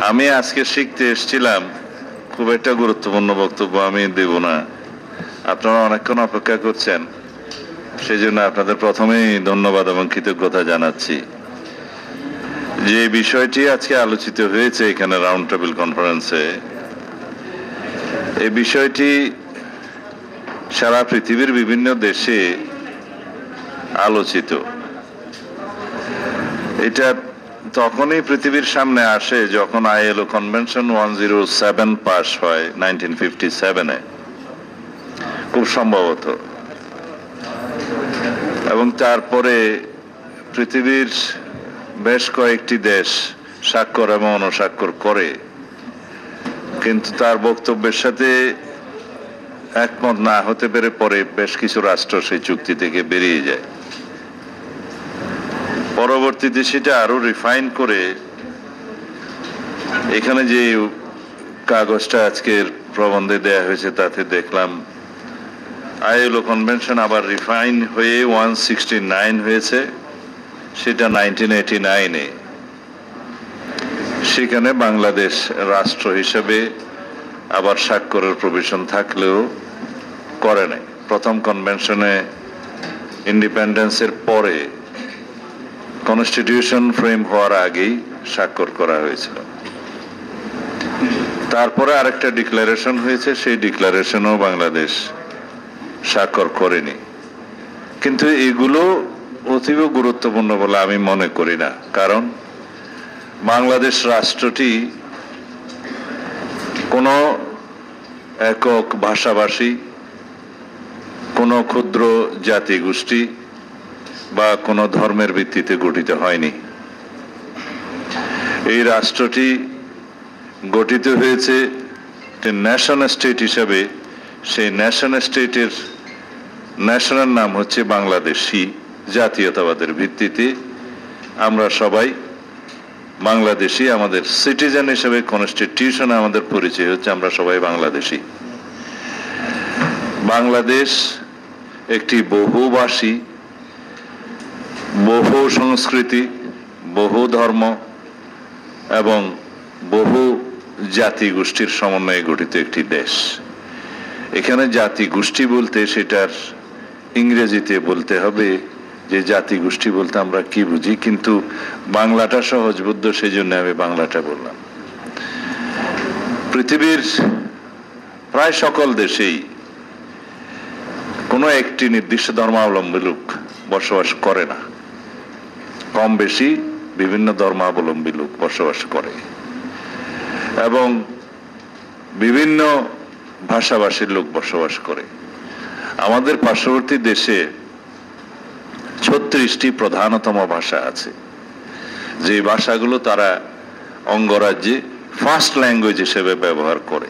আমি আজকে শিখতে এসেছিলাম, খুব একটা গুরুত্বপূর্ণ বক্তব্য আমি দেব না। আপনারা অনেকক্ষণ অপেক্ষা করছেন, সেই জন্য আপনাদের প্রথমেই ধন্যবাদ এবং কৃতজ্ঞতা জানাচ্ছি। যে বিষয়টি আজকে আলোচিত হয়েছে এখানে রাউন্ড টেবিল কনফারেন্সে, এই বিষয়টি সারা পৃথিবীর বিভিন্ন দেশে আলোচিত। এটা তখনই পৃথিবীর সামনে আসে যখন আইএলও কনভেনশন 107 পাস হয় 1957-এ, খুব সম্ভবত। এবং তারপরে পৃথিবীর বেশ কয়েকটি দেশ স্বাক্ষর এবং অনুস্বাক্ষর করে, কিন্তু তার বক্তব্যের সাথে একমত না হতে পেরে পরে বেশ কিছু রাষ্ট্র সেই চুক্তি থেকে বেরিয়ে যায়। পরবর্তীতে সেটা আরো রিফাইন করে এখানে যে কাগজটা আজকের প্রবন্ধে দেয়া হয়েছে তাতে দেখলাম আইএলও কনভেনশন আবার রিফাইন হয়ে 169 হয়েছে, সেটা 1989-এ। সেখানে বাংলাদেশ রাষ্ট্র হিসেবে আবার স্বাক্ষরের প্রভিশন থাকলেও করে নাই। প্রথম কনভেনশনে ইন্ডিপেন্ডেন্সের পরে কনস্টিটিউশন ফ্রেম হওয়ার আগেই স্বাক্ষর করা হয়েছিল। তারপরে আরেকটা ডিক্লারেশন হয়েছে, সেই ডিক্লারেশনও বাংলাদেশ স্বাক্ষর করেনি। কিন্তু এগুলো অতীব গুরুত্বপূর্ণ বলে আমি মনে করি না, কারণ বাংলাদেশ রাষ্ট্রটি কোনো একক ভাষাভাষী, কোনো ক্ষুদ্র জাতিগোষ্ঠী বা কোনো ধর্মের ভিত্তিতে গঠিত হয়নি। এই রাষ্ট্রটি গঠিত হয়েছে ন্যাশন স্টেট হিসাবে। সেই ন্যাশন স্টেটের ন্যাশনাল নাম হচ্ছে বাংলাদেশি। জাতীয়তাবাদের ভিত্তিতে আমরা সবাই বাংলাদেশি। আমাদের সিটিজেন হিসেবে কনস্টিটিউশনে আমাদের পরিচয় হচ্ছে আমরা সবাই বাংলাদেশি। বাংলাদেশ একটি বহুভাষী, বহু সংস্কৃতি, বহু ধর্ম এবং বহু জাতিগোষ্ঠীর সমন্বয়ে গঠিত একটি দেশ। এখানে জাতিগোষ্ঠী বলতে সেটার ইংরেজিতে বলতে হবে যে জাতিগোষ্ঠী বলতে আমরা কি বুঝি, কিন্তু বাংলাটা সহজবোধ্য, সেই জন্য আমি বাংলাটা বললাম। পৃথিবীর প্রায় সকল দেশেই কোনো একটি নির্দিষ্ট ধর্মাবলম্বী লোক বসবাস করে না, কম বেশি বিভিন্ন ধর্মাবলম্বী লোক বসবাস করে এবং বিভিন্ন ভাষাভাষীর লোক বসবাস করে। আমাদের পার্শ্ববর্তী দেশে 36টি প্রধানতম ভাষা আছে, যে ভাষাগুলো তারা অঙ্গরাজ্যে ফার্স্ট ল্যাঙ্গুয়েজ হিসেবে ব্যবহার করে।